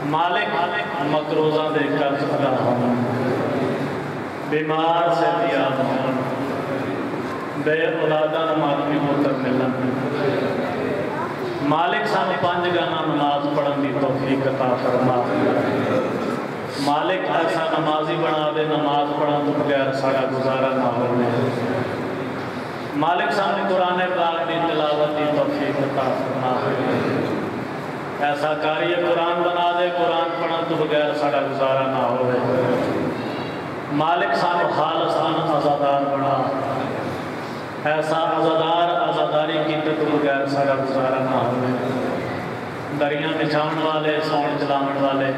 مالک مقروضہ دے قرض ادا ہوں، بیمار سے دیاب ہوں، بے اولادہ ماتمی پتر ملن، مالک سانو 5 گانا نماز پڑھن دی توفیق عطا فرما، مالک ایسا نمازی بنا دے نماز پڑھن تو بغیر سارا گزارا نہ ہونے، مالک سانو قرآن پاک دی تلاوت دی توفیق عطا فرما، ایسا قاری قرآن بنا دے قرآن پڑھن تو بغیر سارا گزارا نہ ہوئے، مالک سانو خالصانہ عزادار بنا، ایسا عزاداری کی تو بغیر سارا گزارا نہ ہوئے، دریاں بچھاؤن والے، سون چلاون والے،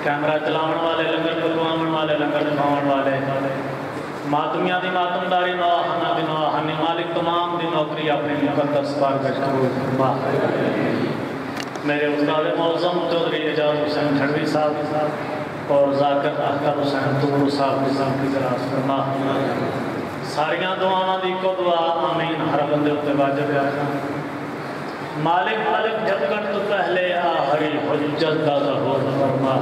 کیمرہ چلاون والے، لنگر پکوان والے، لنگر کھاون والے، ماتمیاں دی ماتمداری نواحنا دی نواحنی، مالک تمام دی نوکری اپنی مقدس بارگاہ قبول فرما۔ میرے استاد معظم چودھری اعجاز حسین کھڑوی صاحب اور ذاکر احکر حسین طور صاحب کی دراز فرما، ساریاں دعاواں دی کو دعا آمین ہر بندے اتے واجب ہے۔ مالک جھپکن تو پہلے آخری حجت دا ظہور فرما،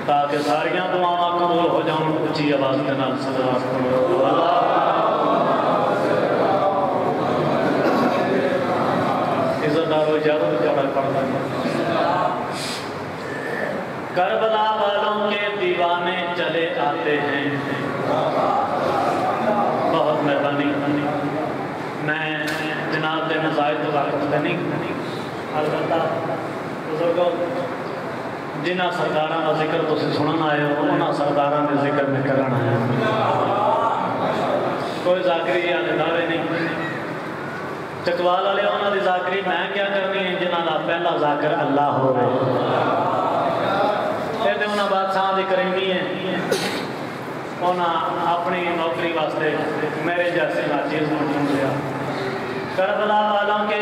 تاکہ ساریاں دعاواں قبول ہو جاؤں، اچھی آواز کے نال صلوات پڑھو۔ عزتدارو اجازت پڑھتا کربلا والوں کے دیوانے چلے آتے ہیں، بہت مہربانی، میں جناب دے مزاحد تو وقت نہیں، البتہ بزرگوں جنہ سرداراں کا ذکر تسی سنن آئے ہو انہاں سرداراں دے ذکر میں کرنا ہے، کوئی ذاکری یا دعوے نہیں، چکوال والے انہاں دی ذاکری میں کیا کرنی ہے جنہاں دا پہلا ذاکر اللہ ہو رہے، یہ انہاں بادشاہ دی کریمی ہے، انہاں اپنی نوکری واسطے میرے جیسے ناچیز موجود دیا۔ کربلا والوں کے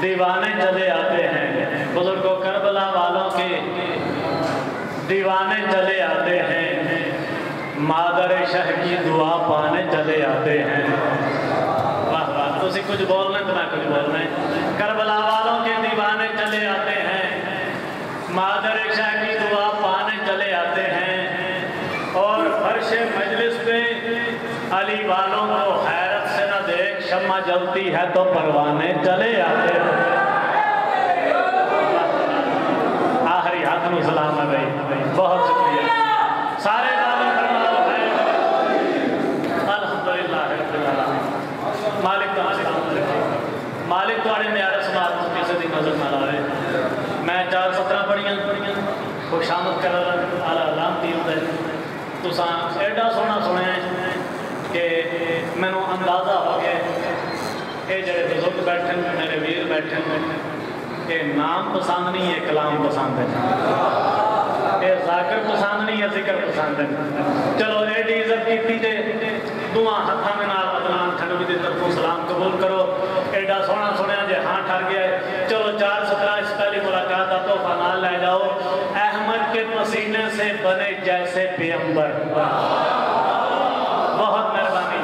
دیوانے چلے آتے ہیں، بزرگوں کربلا والوں کے دیوانے چلے آتے ہیں، مادر شہ کی دعا پانے چلے آتے ہیں۔ واہ واہ، تسی کچھ بولنا تو میں کچھ بولنا ہے۔ کربلا والوں کے دیوانے چلے آتے ہیں، مادر شہ کی دعا پانے چلے آتے ہیں، اور فرش مجلس پہ علی والوں کو حیرت سے نہ دیکھ شمع جلتی ہے تو پروانے چلے آتے ہیں۔ آخری ہاتھ میں سلام ہے بھائی، بہت شکریہ، سارے تعلیم فرماؤ ہے الحمدللہ رب العالمین۔ مالک تو سلام رکھے، مالک تو آڑے میں آرہ سماعت کسی دی نظر نہ لائے، میں 4-17 پڑھیاں خوش آمد کر علام دی ہوتا ہے، تو ساں ایڈا سونا سنے ہیں کہ میں نے اندازہ ہو گیا یہ جڑے بزرگ بیٹھے میرے ویر بیٹھے یہ نام پسند نہیں ہے، کلام پسند ہے، یہ ذاکر پسند نہیں ہے، ذکر پسند ہے۔ چلو ایڈی عزت کیتی جے دعا ہتھاں میں نال عدنان کھنڈوی دی طرفوں سلام قبول کرو، ایڈا سونا سنیا جے ہاں ٹھر گیا ہے۔ چلو 4-17 اس پہلی ملاقات کا تحفہ نال لے جاؤ، احمد کے پسینے سے بنے جیسے پیغمبر، بہت مہربانی،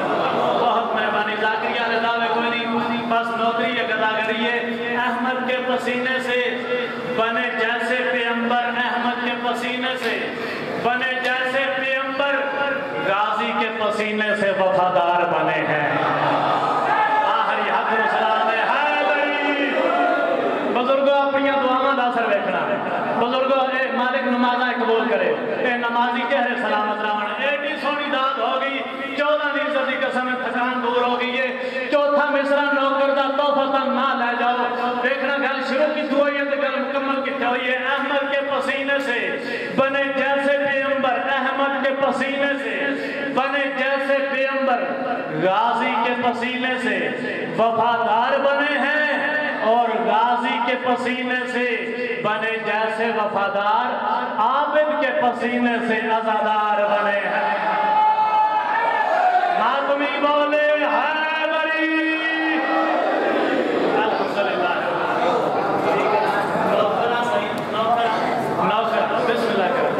بہت مہربانی، ذاکریہ نے دعوے کوئی نہیں، بس نوکری ہے گداگری ہے، احمد کے پسینے سے بنے جیسے پیغمبر، احمد کے پسینے سے بنے جیسے پیغمبر، غازی کے پسینے سے وفادار بنے ہیں۔ آخری حق و سلام ہے حیدری۔ بزرگوں اپنی دعاواں دا اثر ویکھنا، بزرگوں اے مالک نمازاں قبول کرے، اے نمازی چہرے سلامت رہن، ایڈی سونی داد ہو گئی، 14 دی عزت دی قسم تھکان دور ہو گئی ہے، چوتھا مصرع نوکر دا تحفہ نہ لے جاؤ، دیکھنا گل شروع کی ہوئی ہے تو گل مکمل کی ہوئی ہے۔ احمد کے پسینے سے بنے جیسے پیغمبر، احمد کے پسینے سے بنے جیسے پیغمبر، غازی کے پسینے سے وفادار بنے ہیں، اور غازی کے پسینے سے بنے جیسے وفادار، عابد کے پسینے سے عزادار بنے ہیں۔ ماتمی بولے حیدری، الحمدللہ۔ نوکر بسم اللہ کریں،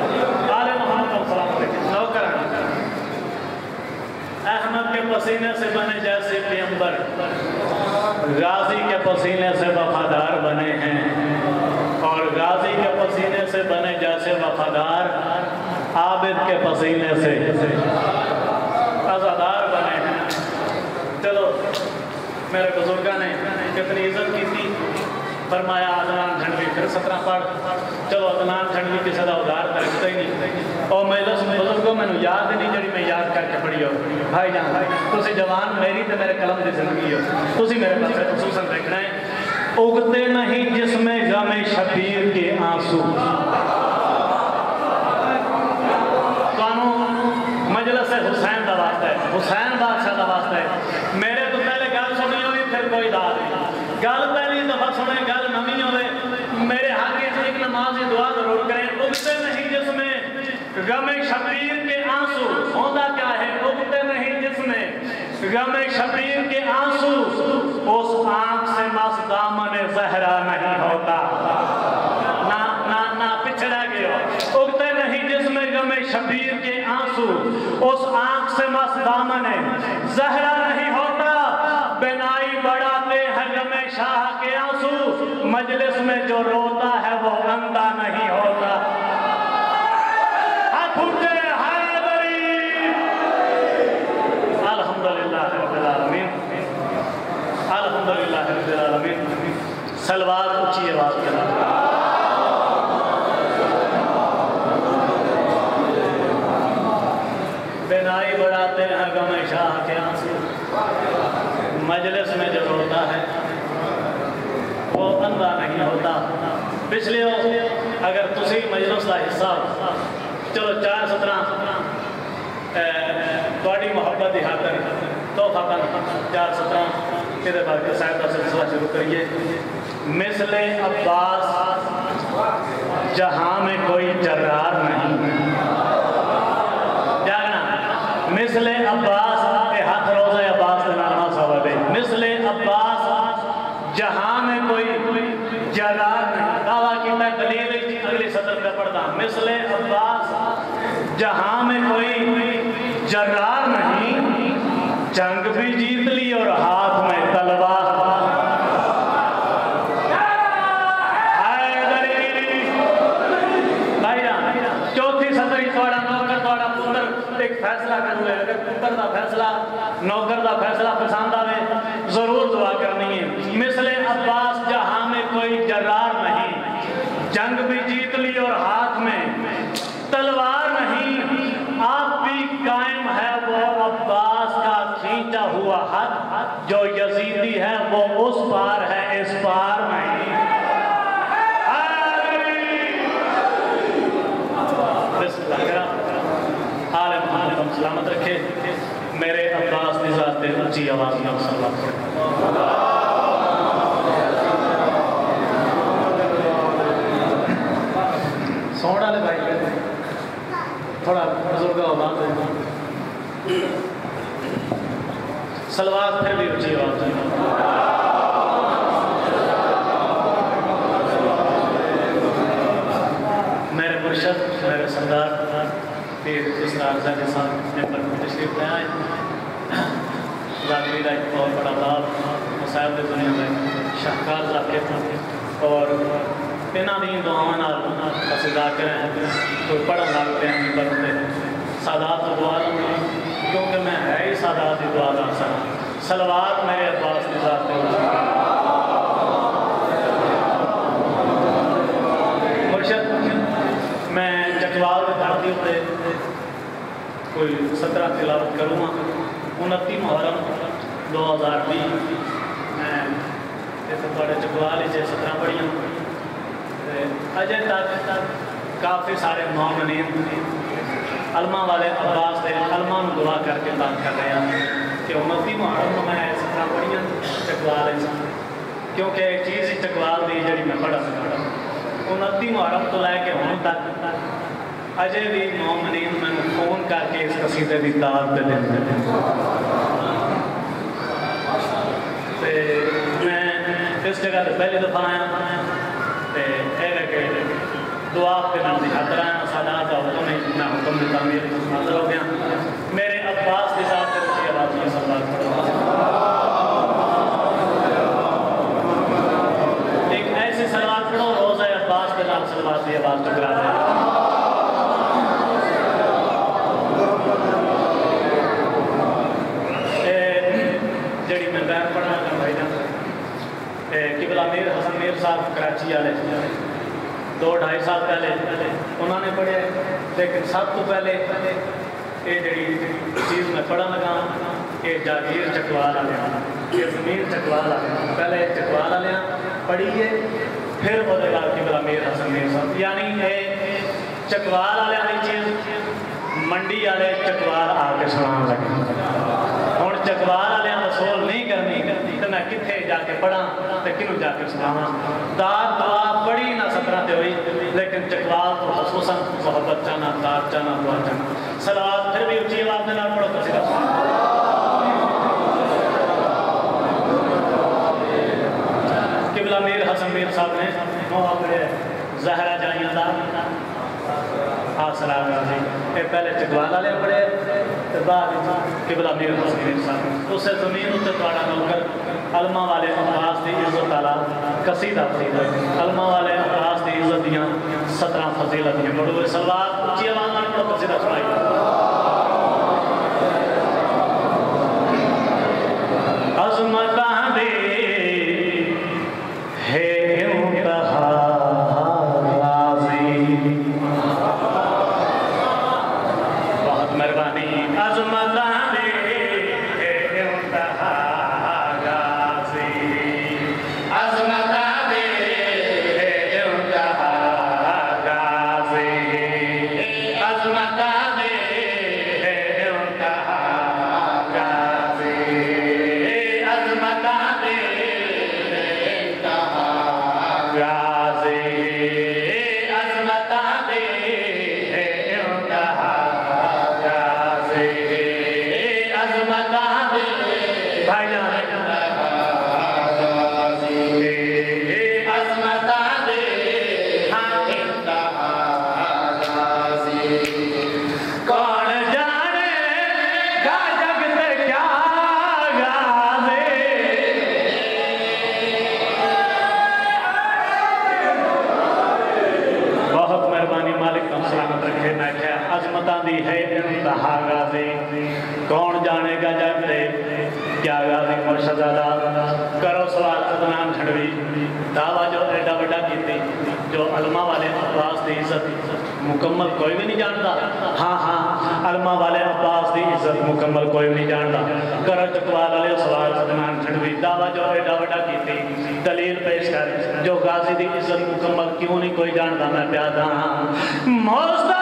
آل محمد السلام علیکم، نوکر احمد کے پسینے سے بنے جیسے پیغمبر، غازی کے پسینے سے وفادار بنے ہیں، اور سے بنے جیسے وفادار عابد کے پسینے سے عزادار بنے ہیں. چلو میرے بزرگاں نے کتنی عزت کی تھی. فرمایا عدنان جھنڈوی پھر 17 پڑھ. چلو عدنان جھنڈوی کی صدا ادار ترکتا ہی نہیں. اور مجلس بزرگوں میں یاد نہیں جڑی میں یاد کر کے پڑھی ہو. بھائی جان تسی جوان میری تے میرے قلم دی زندگی ہو. تسی میرے پاس خصوصاً دیکھنا ہے. اگتے نہیں جس میں غم شبیر کے آنسو. قانون مجلس حسین دا واسطہ ہے, حسین بادشاہ دا واسطہ ہے. میرے تو پہلے گل سنی ہوئی پھر کوئی داد نہیں. گل پہلی دفعہ سنے گل نمی ہوئے. میرے حق ایک نماز دعا ضرور کریں. اگتے نہیں جس میں غم شبیر کے آنسو. ہوتا کیا ہے اگتے نہیں جس میں غم شبیر کے آنسو, اس آنکھ سے مست دامن زہرا نہیں ہوتا. نہ پچھڑا گیا. اگتے نہیں جس میں غم شبیر کے آنسو, اس آنکھ سے مست دامن زہرا نہیں ہوتا. بنائی بڑھاتے ہیں غم شاہ کے آنسو, مجلس میں جو روتا ہے وہ اندھا نہیں ہوتا. الحمدللہ رب العالمین, الحمدللہ رب العالمین. سلوات اونچی آواز کے ساتھ. بنائی بڑھاتے ہیں غم شاہ کے آنسو, مجلس میں جو روتا ہے وہ اندھا نہیں ہوتا. پچھلے اگر تسی مجلس کا حصہ ہو, چلو 4:17 تھوڑی محبت دی خاطر تحفہ 4:17 کے بعد صاحب کا سلسلہ شروع کریے. مثل عباس جہاں میں کوئی جرار نہیں. جاگنا مثل عباس کے ہاتھ روزہ عباس کے نامہ صحابہ. مثل عباس جہاں میں کوئی جرار نہیں. دعویٰ کیتا ہے دلیل اگلی سطر پہ پڑھتا. مثل عباس جہاں میں کوئی جرار نہیں, جنگ بھی جیت لی اور ہاتھ میں تلوار. چوتھی سطر تھوڑا نوکر تھوڑا پتر ایک فیصلہ کرو ہے. اگر پتر دا فیصلہ نوکر دا فیصلہ پسند آوے ضرور دعا کرنی ہے. مثل عباس جہاں میں کوئی جرار نہیں, جنگ بھی جیت لی اور ہاتھ میں تلوار نہیں. آپ بھی قائم ہے وہ عباس کا کھینچا ہوا ہاتھ, جو یزیدی ہے وہ اس پار ہے اس پار نہیں. آل محمد ہم سلامت رکھے. میرے عباس کی ذات پہ اونچی آواز میں صلوات پڑھیں. سوڑا لے بھائی تھوڑا بزرگا ہو بات ہے. سلوات پھر بھی اونچی آواز میں. میرے مرشد میرے سردار پیر اسرار زیادہ صاحب نے پر تشریف لے آئے. ذاکری کا ایک بہت بڑا باب مصائب دنیا میں شاہکار ذاکر تھا, اور انہاں دی دعاواں نال اسیں ذاکر ہیں کوئی پڑھن لگتے ہیں پڑھتے سادات دعا لوں, کیونکہ میں ہے ہی سادات کی دعا دا سا. صلوات میرے عباس کی ذات پہ. مرشد میں چکوال کے دھرتی ہوتے کوئی 17 تلاوت کروں گا. 29 محرم 2020 میں بڑے چکوال ہی 17 پڑھیاں. اجے تک کافی سارے مومنین علماء والے عباس دے علماء میں دعا کر کے تنگ کر رہے ہیں کہ 29 محرم میں 17 پڑھیاں چکوال ہی سن, کیونکہ ایک چیز ہی چکوال دی جڑی میں پڑھا سکتا. 29 محرم تو لے کے ہوں تک اجے بھی مومنین میں فون کر کے اس قصیدے کی داد دے دیں. میں اس جگہ سے پہلی دفعہ آیا کہ دعا کے نام کی خاطر آیا. سادات کا حکم نہیں نہ حکم دیتا میرے حاضر ہو گیا. میرے عباس کے ساتھ اچھی آواز میں صلوات پڑھو. ایک ایسی صلوات پڑھو روزہ عباس کے نام صلوات دی آواز ٹکرا دے جڑی میں بیان پڑھنا کر بھائی جان قبلہ میر حسن میر صاحب کراچی والے 2-2.5 سال پہلے انہوں نے پڑھے لیکن سب تو پہلے یہ جڑی چیز میں پڑھا لگا کہ جاگیر چکوال والے یہ زمین چکوال والے پہلے چکوال والے پڑھیے پھر وہ قبلہ میر حسن میر صاحب یعنی یہ چکوال والے چیز منڈی والے چکوال آ کے سنا لگے ہوں چکوال والے وصول نہیں کرنی تو میں کتنے جا کے پڑھا تو کنوں جا کے سناواں داد دعا پڑھی نہ 17 تے ہوئی لیکن چکوال تو خصوصاً محبت چاہنا داد چاہنا دعا چاہنا صلوات پھر بھی اچھی آواز دے نال پڑھو تو سیدھا قبلہ میر حسن میر صاحب نے محاورے زہرا جائیاں دا سلام جی یہ پہلے چکوال والے پڑھے تو بعد قبلہ میر حسن میر صاحب اسے زمین اتنے تھوڑا نوکر علماء والے عباس دی عزت تعالیٰ قصیدہ فرید علماء والے عباس دی عزت دیاں 17 فضیلت دیاں بڑھو ہوئے صلوات اچھی آواز میں پڑھو قصیدہ سنائی عظمتاں دے ہے انتہا کون جانے گا جب دے کیا غازی مرشد آدھا کرو سوال عدنان جھڑوی دعویٰ جو ایڈا وڈا کیتی جو علماء والے عباس دی عزت مکمل کوئی بھی نہیں جانتا ہاں علماء والے عباس دی عزت مکمل کوئی بھی نہیں جانتا کرو چکوال علیہ سوال عدنان جھڑوی دعویٰ جو ایڈا وڈا کیتی دلیل پیش کر جو غازی دی عزت مکمل کیوں نہیں کوئی جانتا میں پیادا مصطفیٰ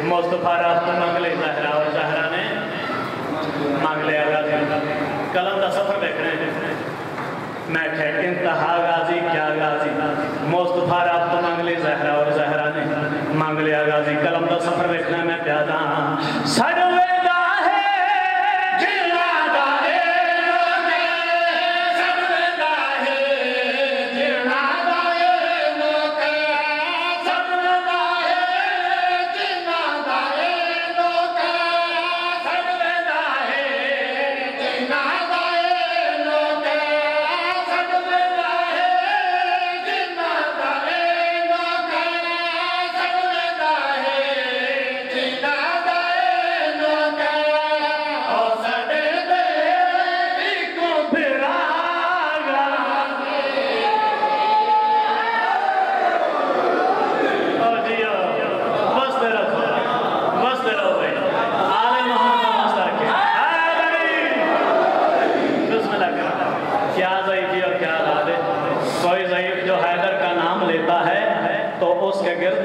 مصطفیٰ رات کو مانگ لے زہرا اور زہرا نے مانگ لے غازی کلم دا سفر دیکھ رہے ہیں میں کہہ انتہا غازی کیا غازی مصطفیٰ رات کو مانگ لے زہرا اور زہرا نے مانگ لے غازی کلم دا سفر دیکھنا میں پیادا سڑوے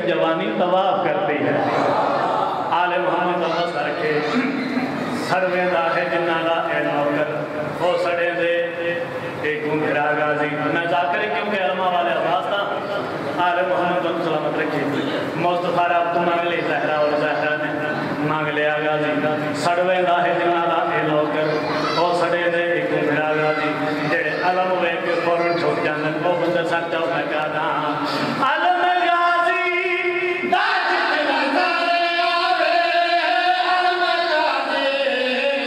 جوانی طواف کرتی ہے سڑویں دا ہے جنہ دا اے نوکر وہ سڑے دے ایک گھرا غازی میں ذاکر کیونکہ علماء والے عباس تھا آل محمد بن سلامت رکھی مصطفیٰ رب تو مانگ لی زہرہ اور زہرہ نے مانگ لیا غازی سڑویں دا ہے جنہ دا اے نوکر وہ سڑے دے ایک گھرا غازی جڑے علم ہوئے کہ فوراں چھوٹ جاندے وہ بندے سر چاہو میں کہا دا علم غازی دا جت نظر آوے علم غازی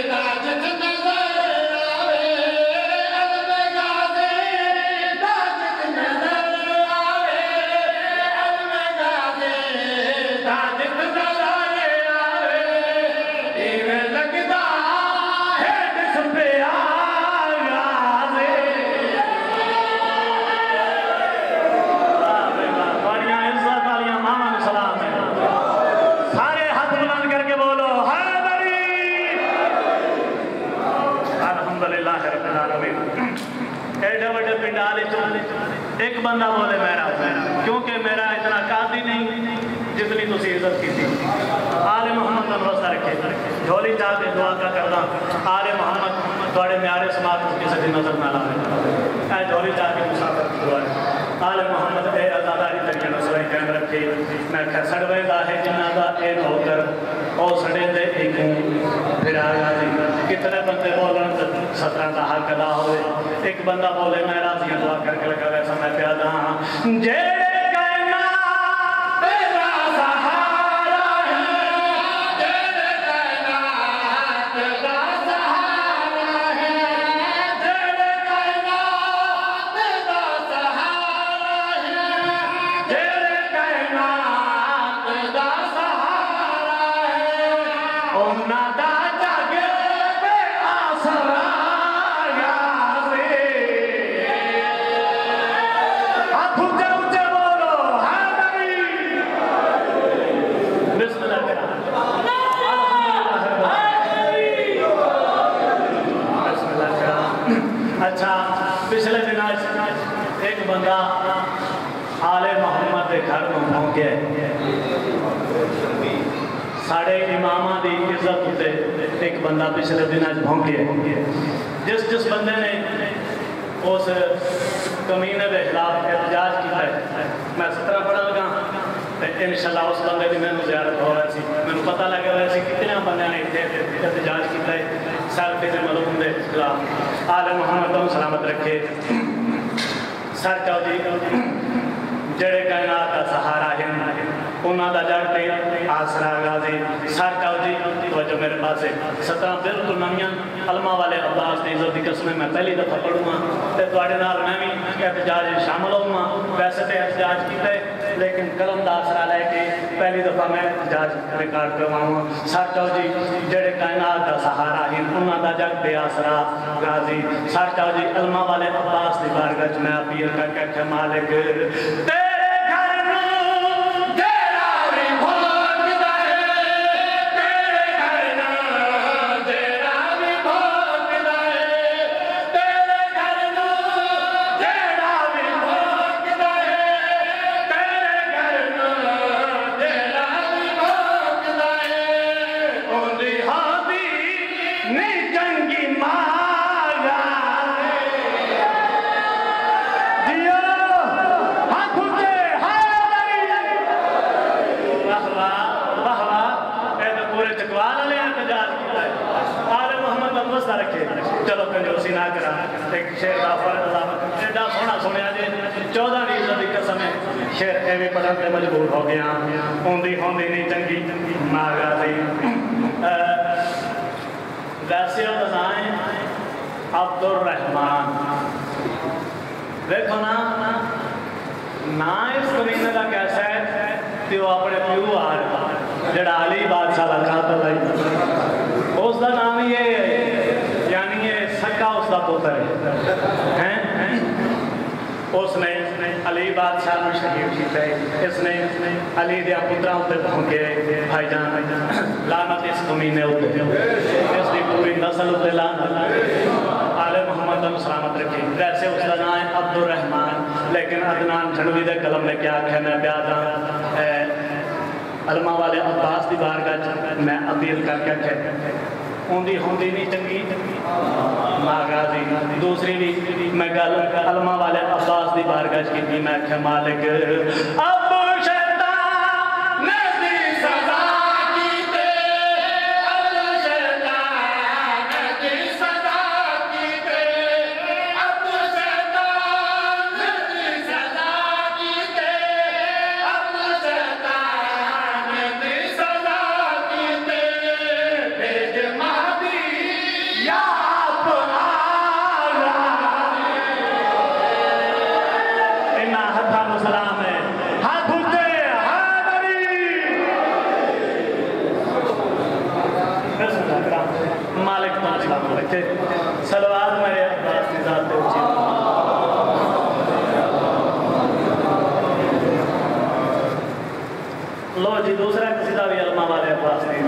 دا جت نظر آوے علم غازی دا جت نظر آوے علم غازی دا جت نظر آوے ایویں لگدا ہے جس پہ ایک بندہ بولے میرا کیونکہ میرا اتنا قاضی نہیں جتنی تسی عزت کی تھی آل محمد تنوستہ رکھے جھولی چاہتے دعا کا کردہ آل محمد توڑے میارے سماعت کسی کی نظر نہ لائے اے جھولی چاہتے مسافر کی دعا ہے آل محمد اے عزاداری ترکے نصرہ قائم رکھے میں سڑوے دا ہے جنہ دا اے نوکر او سڑے دے ایک پھر آیا جی کتنے بندے بولن 17 کا حق ادا ہوئے ایک بندہ بولے میں راضی دعا کر کے لگا ویسا میں پیادا ہاں جیڑے کہنا تیرا سہارا ہے جیڑے کہنا تیرا سہارا ہے جیڑے کہنا تیرا سہارا ہے جیڑے کہنا تیرا سہارا ہے انہا دا جاگے بے آسرا اچھا پچھلے دن ایک بندہ آل محمد کے گھر کو پہنچے ساڑھے امامہ دی عزت ہوتے ایک بندہ پچھلے دن پہنچے جس بندے نے اس کمینے کے خلاف احتجاج کیا ہے میں 17 پڑھا لگا انشاءاللہ اس بندے دی میں نے زیارت ہو رہا سی میں نے پتہ لگا رہا سی کتنے بندے نے احتجاج کیا ہے سیلفی سے ملوم دے خلاف آل محمد تم سلامت رکھے سر چاہو جی جڑے کائنات کا سہارا ہے انہاں دا جڑ پہ آسرا غازی سر چاہو جی توجہ میرے پاس ہے 17 بالکل نمیاں علماء والے عباس نے عزت دی قسمیں میں پہلی دفعہ پڑھوں گا تے تواڈے نال میں بھی احتجاج شامل ہوں گا ویسے تے احتجاج کیتا ہے لیکن قلم دا آسرا لے کے پہلی دفعہ میں احتجاج ریکارڈ کرواؤں گا سر چاہو جی جڑے کائنات دا سہارا ہے انہاں دا جڑ پہ آسرا غازی سر چاہو جی علماء والے عباس دی بارگاہ میں اپیل کر کے مالک چلو کنجوسی نہ کرا ایک شیر دا فرد عظامت ایڈا سونا سنیا جے 14 ریزہ دی قسم ہے شیر ایویں پڑھن تے مجبور ہو گیا ہوندی نہیں چنگی ماغا دی ویسے ہو دزائیں عبدالرحمن دیکھو نا اس کمینے کا کیسا ہے کہ وہ اپنے پیو آ رہا جڑا علی بادشاہ کا قاتل ہے اس دا نام یہ ہے یعنی یہ سکا اس دا پوتر ہے اس نے علی بادشاہ میں شہید کیتا ہے اس نے علی دیا پترہ ہوتے پہنکے بھائی جان لعنت اس کمینے ہوتے اس دی پوری نسل ہوتے لعنت آل محمد ہم سلامت رکھیں ویسے اس کا نام ہے عبدالرحمن لیکن عدنان جھنوی دے قلم نے کیا کہا میں پیادا علماء والے عباس دی بارگاہ میں اپیل کر کے ہوندی ہوندی نہیں چنگی ماغازی دوسری بھی میں گل علمہ والے عباس دی بارگاہ کی میں کہ مالک اب شیطان نے دی سزا کی تے اب شیطان نے دی سزا کی تے اب شیطان نے دی سزا کی تے اب شیطان نے دی سزا کی تے بھیج مہدی یا سلام ہے ہاتھ اٹھتے مالک تو سلام رکھتے سلوات میرے عباس کی ذات پہ اچھی لو جی دوسرا قصیدہ بھی علمہ والے عباس کی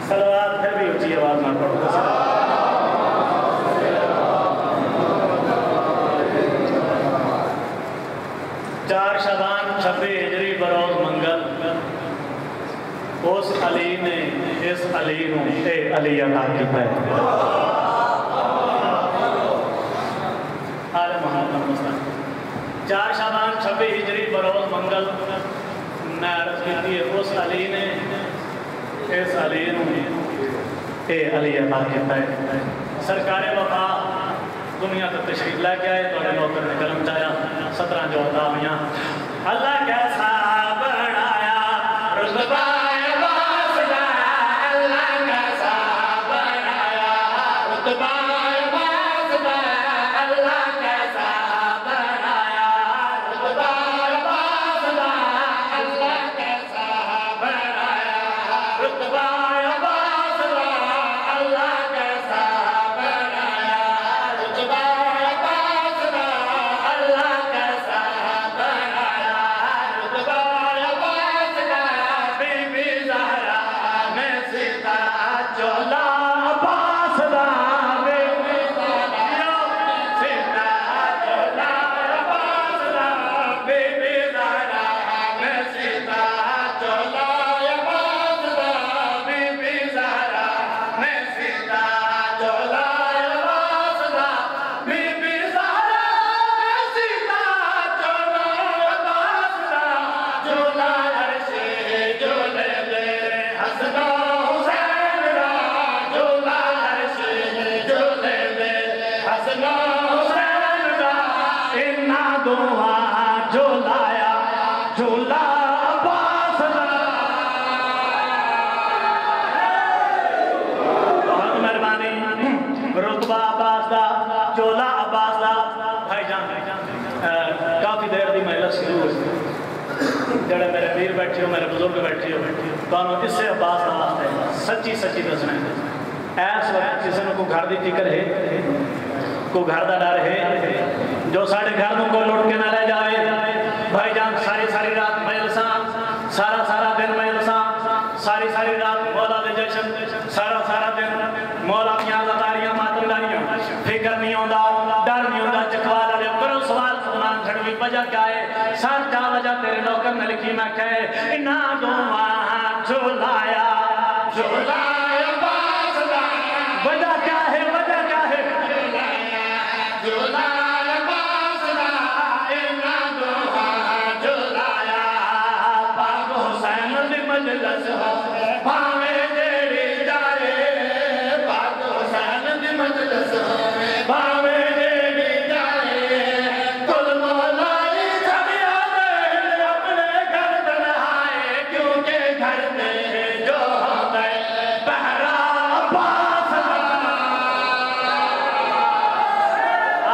سلوات پھر بھی اچھی آواز میں پڑھو چار شعبان 26 ہجری بروز منگل اس علی نے اس علی نو اے علی عطا کیتا ہے آل محمد مصطفیٰ 4 شعبان 26 ہجری بروز منگل میں عرض کیتی ہے اس علی نے اس علی نو اے علی عطا کیتا ہے سرکار وفا دنیا تک تشریف لے کے آئے تو انہیں نوکر نے کلم چاہیا 17 جو عطا ہویاں اللہ کیسا بڑھایا رتبہ واسطہ اللہ کیسا بڑھایا رتبہ واسطہ اللہ کیسا بڑھایا رتبہ واسطہ اللہ کیسا بڑھایا رتبہ واسطہ اللہ کیسا رتبہ عباس دا چولا عباس دا بھائی جان کافی دیر دی مجلس شروع ہوئی جڑے میرے پیر بیٹھے ہو میرے بزرگ بیٹھے ہو تو اس سے عباس دا واسطے سچی سچی دسنا ہے ایس وقت کسی نے کوئی گھر دی فکر ہے کوئی گھر دا ڈر ہے جو ساڑھے گھر میں کوئی لوٹ کے نہ لے جاوے بھائی جان ساری ساری رات مجلساں سارا سارا دن مجلساں ساری ساری رات مولا دے جشن سارا سارا دن مولا میاں زداریاں ماتنداریاں فکر نہیں ہوندہ ڈر نہیں ہوندہ چکوالا لے کرو سوال سنان چھڑوی وجہ کیا ہے سار کیا وجہ تیرے نوکر نے لکھی میں کہے انہا دو وہاں جھولایا جھولایا باسدہ وجہ کیا ہے وجہ کیا ہے جھولایا باسدہ انہا دو وہاں جھولایا پاک حسین دی مجلس ہو پاوے جیڑی جائے پاک حسین دی مجلس ہو پاوے جیڑی جائے کل مولائی جھبیا دے اپنے گھر تنہائے کیونکہ گھر میں جو ہوتا ہے پہرا پاس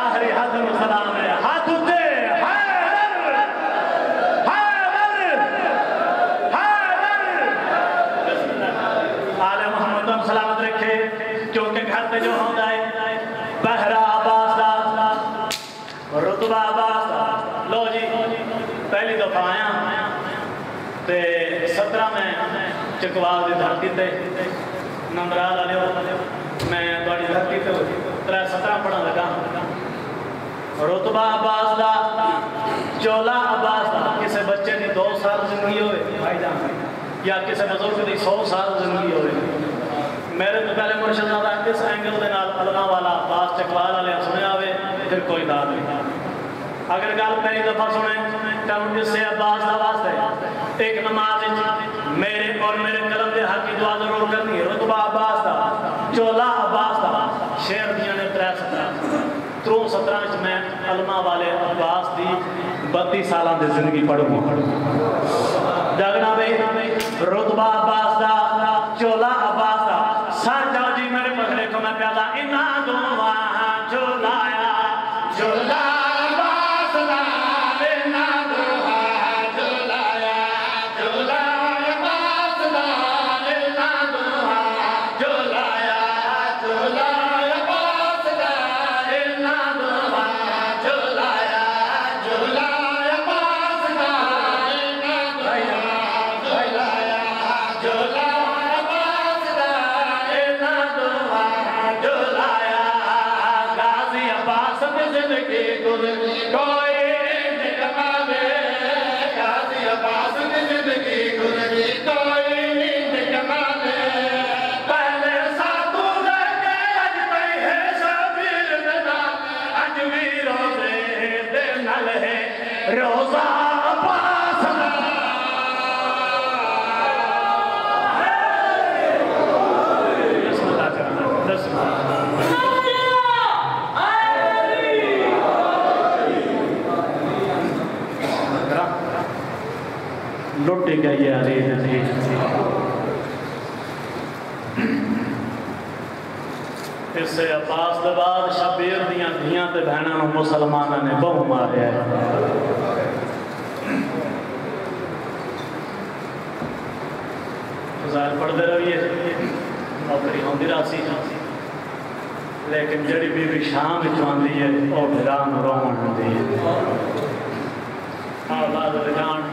آخری حضر السلام ہے ہاتھ اٹھے سلامت رکھے کیونکہ گھر پہ جو ہوتا ہے پہرا عباس دا رتبہ عباس دا لو جی پہلی دفعہ آیا تے 17 میں چکوال دی دھرتی تے نمبرال آلے ہو میں بڑی دھرتی تے 17 پڑھا لگا رتبہ عباس دا چولا عباس دا کسے بچے دی 2 سال زندگی ہوئے بھائی جان یا کسے بزرگ دی 100 سال زندگی ہوئے میرے تو پہلے مرشد زادہ اس اینگل دے نال علماء والا عباس چکوال والے سنے آوے پھر کوئی داد نہیں. اگر گل پہلی دفعہ سنیں تو ان سے عباس دا واسطہ ہے. ایک نماز میرے اور میرے قلم دے حق کی دعا ضرور کرنی ہے. رتبہ عباس دا، چولا عباس دا، شیر دیاں نے 17 میں علماء والے عباس دی 32 سالہ دے زندگی پڑھوں جاگنا بھئی. رتبہ عباس دا، چولا عباس دا، سر جاؤ جی میرے پکڑے کو میں پیادا انہا دعا چولایا چولا لٹی گئی علی اس سے عباس دے بعد شبیر دیاں دھیاں تے بہنوں مسلمانوں نے بہو مارے ہیں. ظاہر پڑھتے رہیے نوکری ہوندی راسی لیکن جڑی بی بی شام چاندی ہے وہ بھران رومن ہوندی ہے. اولاد لگان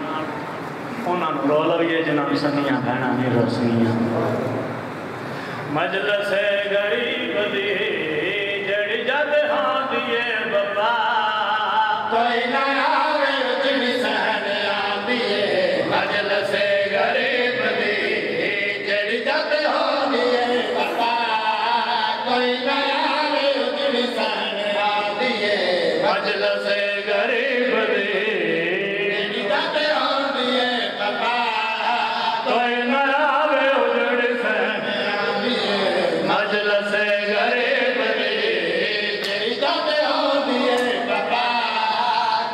انہاں نوں رو لویے جنہاں سنیاں بہناں نہیں روسنیاں. مجلس غریب دی جڑی جد ہاں دیے بابا کوئی نہ آوے اجڑی سہن آندیے. مجلس غریب دی جڑی جد ہاں دیے بابا کوئی نہ آوے اجڑی سہن آندیے. مجلس غریب دی جڑی جد ہاں دیے بابا کوئی نہ آوے اجڑی سہن مجلس غریب دی جڑی جد ہاں دیے بابا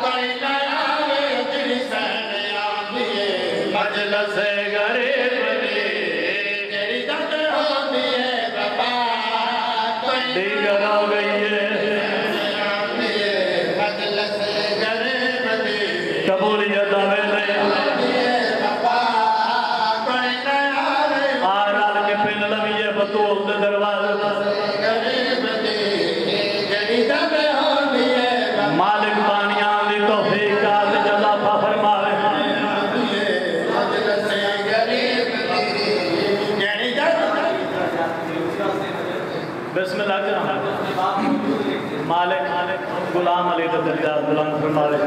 کوئی نہ آوے اجڑی سہن آندیے. مجلس غریب دی جڑی جد ہاں دیے بابا کوئی دیگر ہو گئی ہے. مجلس غریب دی قبولیت آوے بطول دے دروازے مالک بانیان دی توفیق آتے جزا فرماوے. بسم اللہ کرام. مالک غلام علی دے درجات بلند فرماوے.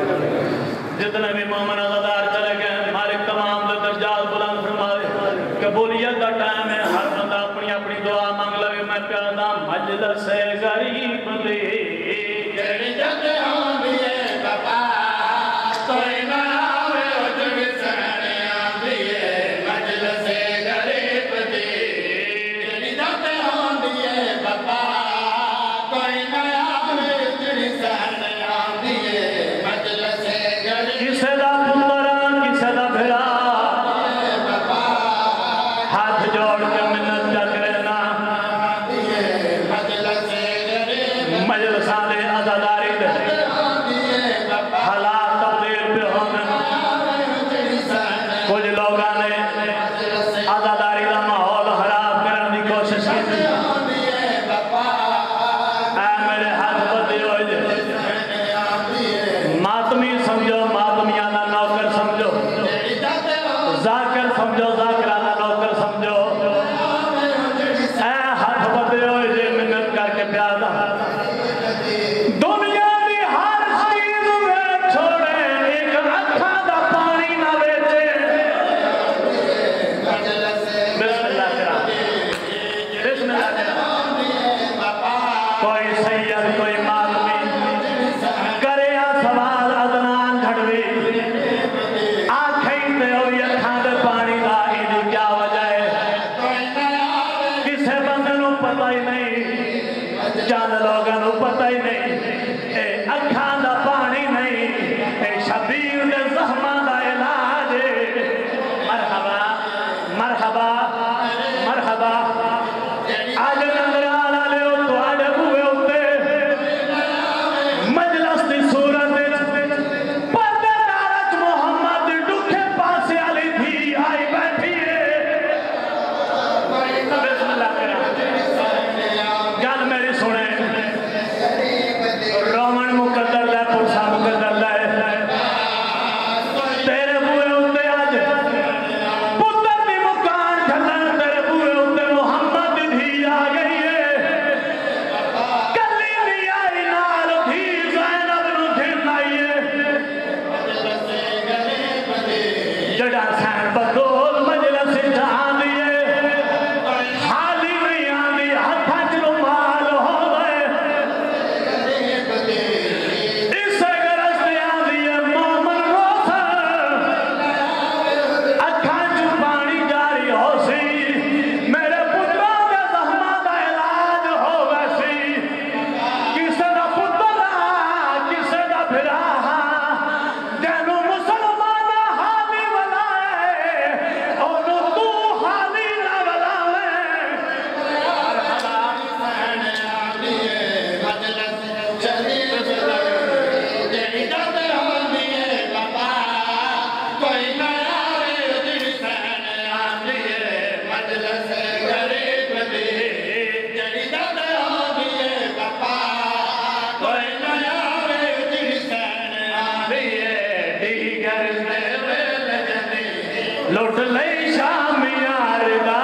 جتنے بھی مومن عزادار چلے گئے مالک تمام دے درجات بلند فرماوے. قبولیت کا ٹائم ہے. ہر بندہ اپنی اپنی دعا مانگ لگے. میں پیادا مجلس غریب دی جڑی جد ہاں دیے بابا کوئی نہ آوے اجڑی سہن آندیے. مجلس غریب دی جڑی جد ہاں دیے بابا کوئی نہ آوے اجڑی سہن آندیے. مجلس غریب کسے دا پتر کسے دا بھرا ہاتھ جوڑ کے منت کر کرنا. مجلساں دے عزاداری دے حالات تبدیل پہ ہونے. کچھ لوگاں نے عزاداری دا ماحول خراب کرنے دی کوشش کی. اے میرے ہاتھ بدی ہوئے جے ماتمی سمجھو ماتمیاں دا نوکر سمجھو. ذاکر سمجھو ذاکرانہ نوکر سمجھو. اے ہاتھ بدی ہوئے جے منت کر کے پیادا دنیا دی ہر چیز میں چھوڑے ایک اکھا دا پانی نہ بیچے. بسم اللہ کرام. بسم مرحبا مرحبا آج نندرال آلے ہو تو آجے ہوئے ہوتے مجلس دی صورت پردے دارت محمد ڈکھے پاسے علی تھی آئی بیٹھی ہے بسم اللہ کرا گل میری سنے رومن مقدر لے پرسا مقدر لے تیرے بوئے ہوتے آج پتر دی مکان جھلن تیرے بوئے ہوتے محمد دھی آ گئی ہے کلی دی آئی نال دھی زینب نو دھن آئی ہے جڑا سین بدول مجلس جہاں دیئے حالی نہیں آنی ہتھا چلو مال ہو گئے اسے گرس دے آنی ہے مومن روسر اکھاں چو پانی جاری ہو سی میرے پتروں دے زحمہ دا علاج ہو ویسی کسے دا پتر کسے دا بھرا جنو مسلمان حالی والا ہے اونو تو حالی نہ والا ہے لوٹ لئی شامیار دا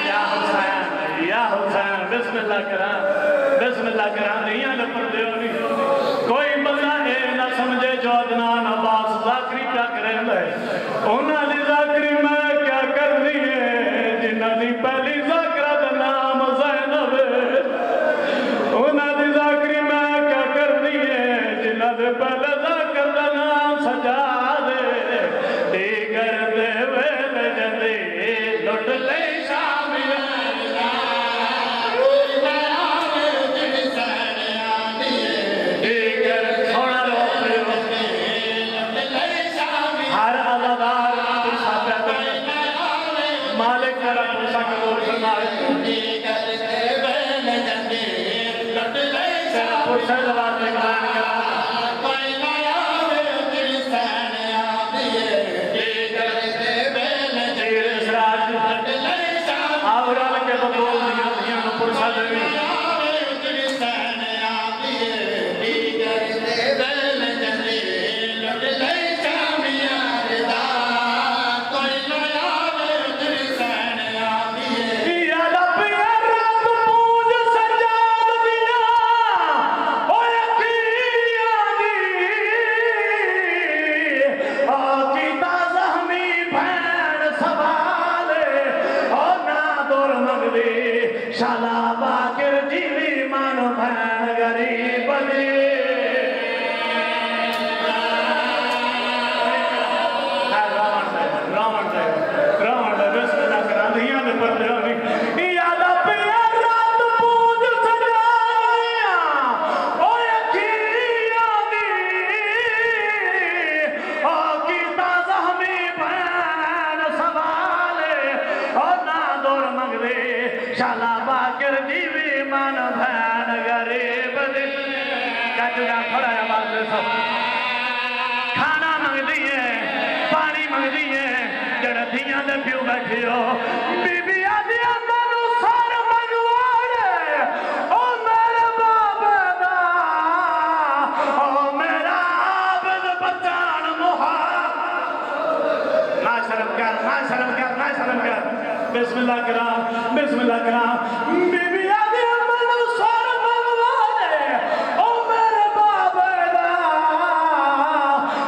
یا حسین یا حسین بسم اللہ کرا نہیں لپر دے ہونی کوئی بندہ اے نہ سمجھے جو عدنان عباس ذاکری کیا کریں لے انہاں دی ذاکری میں کیا کرنی ہے جنہاں دی پہلی ذاکرہ دا نام زینب ہے انہاں دی ذاکری میں کیا کرنی ہے جنہاں دی پہلے ذاکر دا نام سجاد ہے دیگر دے ویل جدے لٹ لے شامیار مالک میرا پرسا قبول فرمائے تیرا پرسا زبان میں بیان کرا دیر اسراج آورال کے بطول دیاں پرسا دوی شالا باکر جیوی مانو بھین غریب دی راون دے بسم اللہ کرا دیاں دے پر دیانی یادا پیر رات پوج سجایا او یکیاں دی او کیتا زہمی بھین سوالے او نا دور منگ دے شالا باکر جیوی مان بھین غریب دی کچھا کھڑا ہے بات دے سب کھانا منگ دیئے پانی منگ دیئے جڑا دیاں دے پیو بیٹھی ہو بی بی آدھی اندر سار منوارے او میرے بابے دا او میرا عابد بچان محا نا شرم کر بسم اللہ کرام بی بی آدھی اندر سار منوارے او میرے بابے دا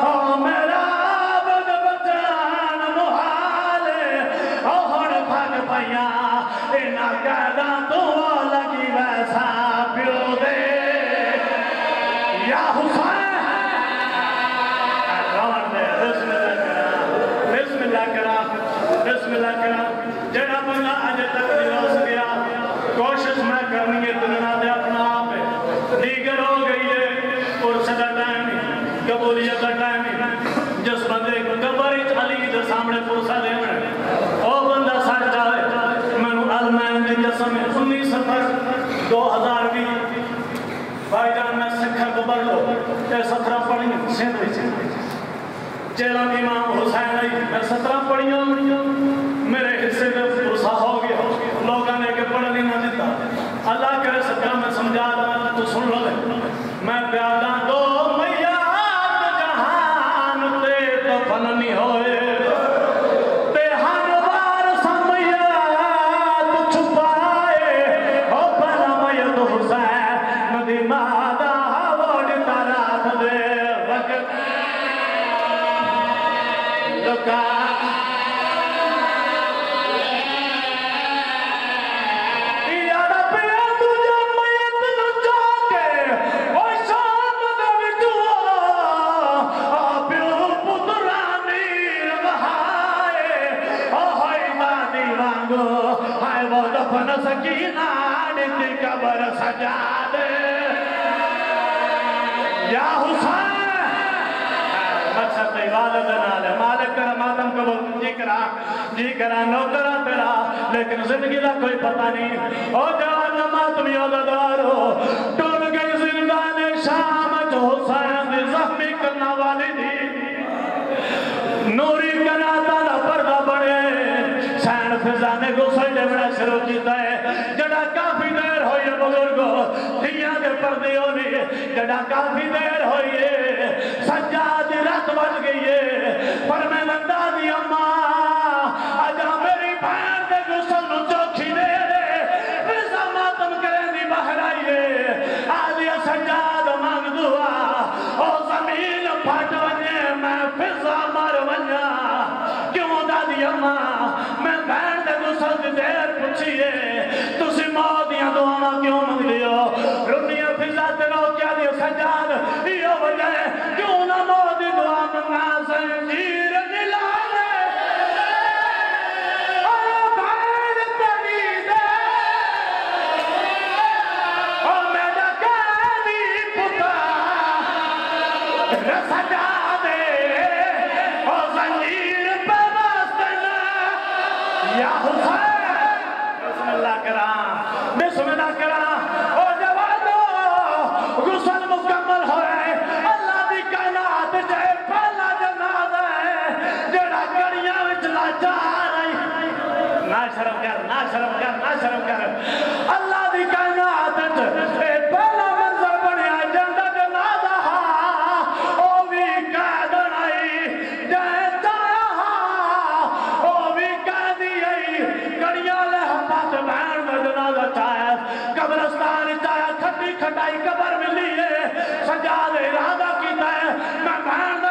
او میرا عابد بچان محالے او ہن بھگ پیا اینا قیدہ تو لگی ویسا پیو دے یا حسین روان دے بسم اللہ کرام جڑا بندہ آجے تک دلوس گیا کوشش میں کرنی ہے دنیا دے اپنا آپ ہے دیگر ہو گئی ہے اور صدا ٹائم قبولیت کا ٹائم جس بندے کو قبر علی دے سامنے پرسا دے جیڑا امام حسین میں 17 پڑھیاں میرے حصے میں پرسا ہو گیا لوگوں نے کہ پڑھ نہیں نہ دیتا اللہ کرے صدقہ میں سمجھا دوں تو سن لو میں پیادا دو میاد جہان تے دفن نہیں ہوئے تے ہر بار سمیاد چھپائے ہو بھلا میت حسین ندی مادہ ووڑ ترات دے وقت لکا سکینہ نتی قبر سجا دے یا حسین مقصد عبادت نالے مالک کرا ماتم قبول جی کرا نوکرا تیرا لیکن زندگی دا کوئی پتہ نہیں او جوان ماتم یاددارو ٹول گئی زندان شام جو حسین دی زخمی کرنا والی دی نوری کناتا نہ پردہ بڑے سین فضانے گسل جبڑا شروع کیتا ہے جڑا کافی دیر ہوئی ہے بزرگو دھیاں دے پردے ہونی جڑا کافی دیر ہوئی ہے سجاد رات بڑھ گئی ہے پر میں نندہ دی اماں اجا میری بہن دے گسل نو چوکھی دے رے رضا ماتم کریں دی باہر آئیے آدھی سجاد مانگ دعا او زمین پھٹ ونجے میں فضا مر ونجا کیوں دادی اماں میں بہن دے گسل دی دیر پوچھئے تسی مودیاں دعا کیوں منگ لیو رنیاں فضا تیرو کیا دی سجاد یہ وجہ ہے کیوں نہ مودی دعا منگا زنجیر دلانے اور بہن تنی دے اور میرا کہنی پتا سجا دے اور زنجیر پہ بستنا یا حسین بسم اللہ کرام بسم اللہ کرام او جوانو غسل مکمل ہوئے اللہ دی کائنات جائے پہلا جنازہ ہے جڑا گڑیاں وچ لاجا رہی نا شرم کر نا شرم کر نا شرم کر اللہ دی کائنات جائے پہلا منظر بنیا جندہ جنازہ او بھی قیدن آئی جائے چاہا او بھی قیدی آئی گڑیاں لے ہمات بہن میں جنازہ چاہے قبرستان چاہے کھٹی کھٹائی قبر ملی ہے سجاد ارادہ کیتا ہے میں بہن